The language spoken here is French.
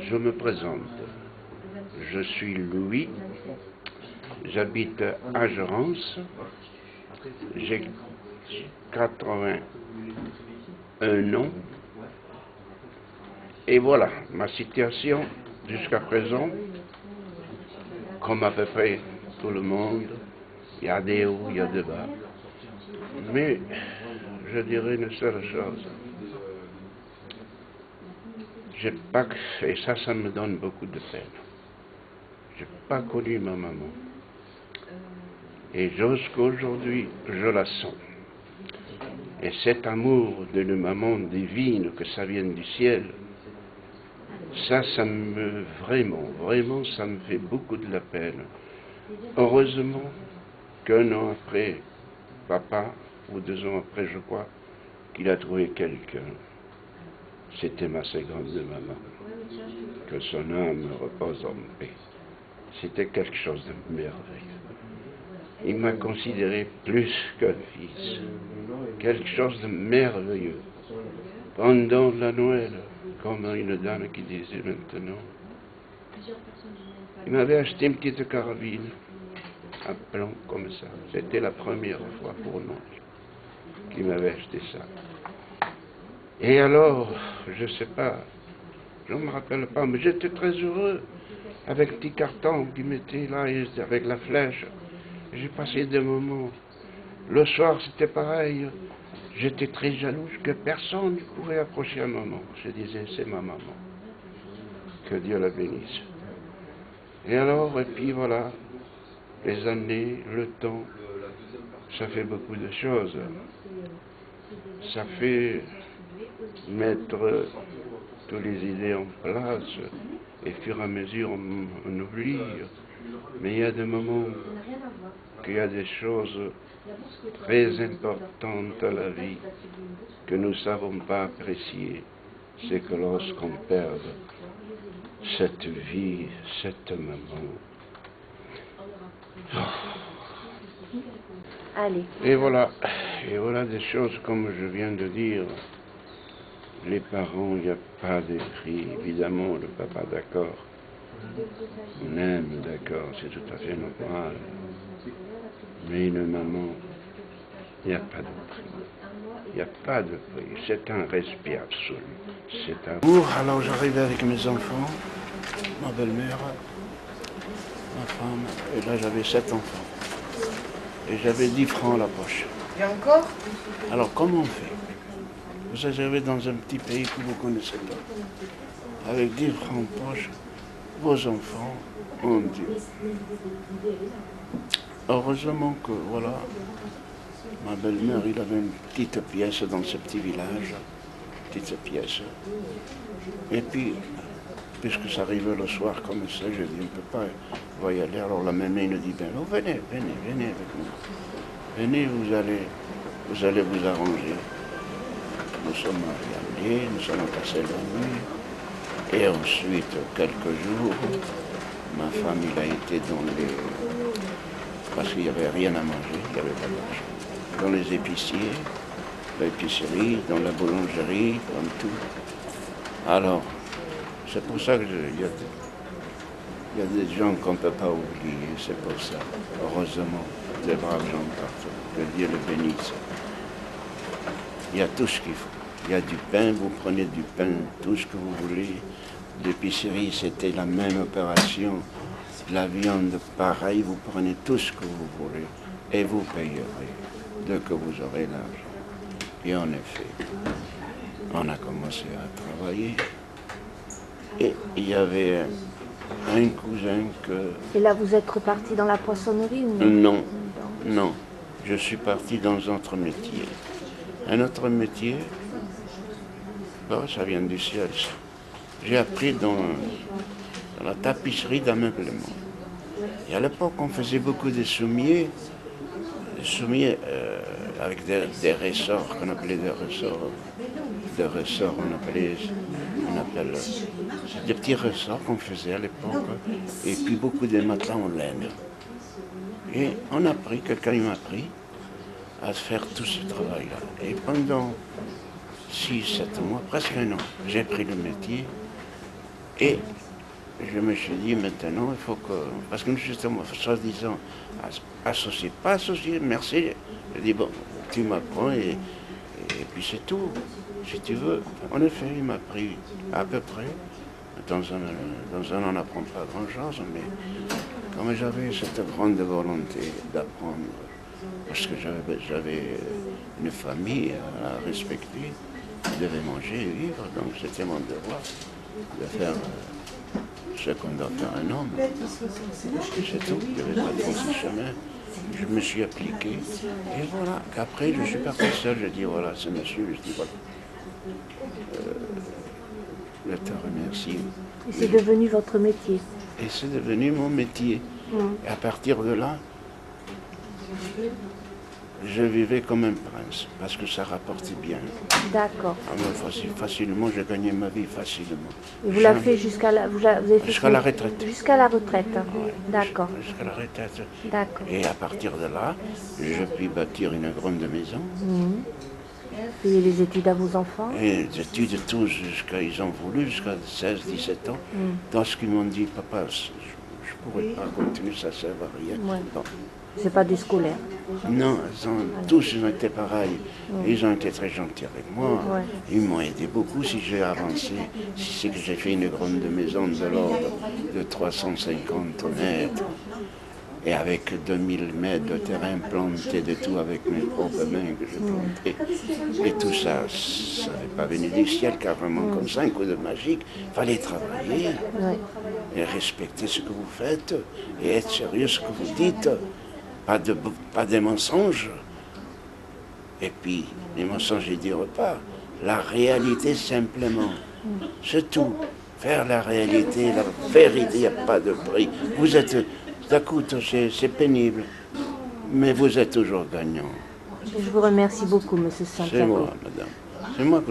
Je me présente. Je suis Louis. J'habite à Gerance. J'ai 81 ans. Et voilà, ma situation jusqu'à présent, comme à peu près tout le monde, il y a des hauts, il y a des bas. Mais je dirais une seule chose. J'ai pas, et ça me donne beaucoup de peine. J'ai pas connu ma maman. Et jusqu'aujourd'hui, je la sens. Et cet amour d'une maman divine, que ça vienne du ciel, ça me, vraiment, ça me fait beaucoup de la peine. Heureusement qu'un an après, papa, ou 2 ans après, je crois, qu'il a trouvé quelqu'un. C'était ma seconde maman. Que son âme repose en paix. C'était quelque chose de merveilleux. Il m'a considéré plus qu'un fils. Quelque chose de merveilleux. Pendant la Noël, comme une dame qui disait maintenant, il m'avait acheté une petite carabine, un plan comme ça. C'était la première fois pour nous qu'il m'avait acheté ça. Et alors, je ne sais pas, je ne me rappelle pas, mais j'étais très heureux avec le petit carton qu'il mettait là, avec la flèche. J'ai passé des moments. Le soir, c'était pareil. J'étais très jaloux que personne ne pouvait approcher à maman. Je disais, c'est ma maman. Que Dieu la bénisse. Et alors, et puis voilà, les années, le temps, ça fait beaucoup de choses. Ça fait mettre toutes les idées en place, et au fur et à mesure, on oublie. Mais il y a des moments qu'il y a des choses très importantes à la vie que nous ne savons pas apprécier. C'est que lorsqu'on perd cette vie, cette maman. Allez. Et voilà des choses comme je viens de dire. Les parents, il n'y a pas de prix. Évidemment, le papa, d'accord. On aime, d'accord, c'est tout à fait normal. Mais une maman, il n'y a pas de prix. Il n'y a pas de prix. C'est un respect absolu. C'est un... Alors j'arrivais avec mes enfants, ma belle-mère, ma femme, et là j'avais 7 enfants. Et j'avais 10 francs à la poche. Et encore? Alors comment on fait? Vous arrivez dans un petit pays que vous ne connaissez pas. Avec 10 francs en poche, vos enfants, mon Dieu. Heureusement que, voilà, ma belle-mère, il avait une petite pièce dans ce petit village. Petite pièce. Et puis, puisque ça arrivait le soir comme ça, je dis, on ne peut pas, on va y aller. Alors la mémé nous dit, ben, oh, venez avec nous. Venez, vous allez vous arranger. Nous sommes allés, nous sommes passés la nuit. Et ensuite, quelques jours, ma femme, il a été dans les... Parce qu'il n'y avait rien à manger, il n'y avait pas d'argent. Dans les épiciers, l'épicerie, dans la boulangerie, comme tout. Alors, c'est pour ça qu'il y a des gens qu'on ne peut pas oublier, c'est pour ça. Heureusement, des braves gens partout. Que Dieu les bénisse. Il y a tout ce qu'il faut. Il y a du pain, vous prenez du pain, tout ce que vous voulez. L'épicerie, c'était la même opération. La viande, pareil, vous prenez tout ce que vous voulez et vous payerez dès que vous aurez l'argent. Et en effet, on a commencé à travailler. Et il y avait un cousin que... Et là, vous êtes reparti dans la poissonnerie ou non? Non. Je suis parti dans un autre métier. Un autre métier, bon, ça vient du ciel. J'ai appris dans la tapisserie d'ameublement. Et à l'époque, on faisait beaucoup de sommiers avec des ressorts qu'on appelait des ressorts. On appelle des petits ressorts qu'on faisait à l'époque. Et puis beaucoup de matelas en laine. Et on a appris, quelqu'un m'a appris à faire tout ce travail-là. Et pendant 6-7 mois, presque un an, j'ai pris le métier. Et je me suis dit, maintenant, il faut que... Parce que nous, justement, soi-disant, associé, pas associé, merci. Je dis, bon, tu m'apprends et puis c'est tout, si tu veux. En effet, il m'a pris à peu près. Dans un an, on n'apprend pas grand-chose, mais comme j'avais cette grande volonté d'apprendre, parce que j'avais une famille à respecter, je devais manger et vivre, donc c'était mon devoir de faire ce qu'on doit faire un homme. C'est tout, je n'avais pas de ce chemin. Je me suis appliqué, et voilà, qu'après je suis parti seul, je dis voilà, ce monsieur, je dis voilà. Je te remercie. Et c'est devenu votre métier. Et c'est devenu mon métier. Et à partir de là, je vivais comme un prince, parce que ça rapportait bien. D'accord. Facilement, je gagnais ma vie facilement. Et vous l'avez fait jusqu'à la, vous avez fait Jusqu'à la retraite. Jusqu'à la retraite. Ouais, D'accord. Jusqu'à la retraite. D'accord. Et à partir de là, je puis bâtir une grande maison. Payer les études à vos enfants. Et les études, tous, ils ont voulu, jusqu'à 16, 17 ans. Lorsqu'ils m'ont dit, papa, je ne pourrais pas continuer, ça ne sert à rien. Ouais. Bon. C'est pas des scolaires. Non, tous ils ont été pareils. Ils ont été très gentils avec moi. Ouais. Ils m'ont aidé beaucoup si j'ai avancé. Si c'est que j'ai fait une grande maison de l'ordre de 350 mètres. Et avec 2000 mètres de terrain planté de tout avec mes propres mains que je plantais. Et tout ça, ça n'avait pas venu du ciel, carrément comme ça, un coup de magique. Il fallait travailler et respecter ce que vous faites et être sérieux ce que vous dites. Pas de mensonges. Et puis, les mensonges, je ne dirais pas. La réalité simplement. C'est tout. Faire la réalité, la vérité, il n'y a pas de prix. Vous êtes... Ça coûte, c'est pénible, mais vous êtes toujours gagnant. Je vous remercie beaucoup, M. Santiago. C'est moi, madame. C'est moi.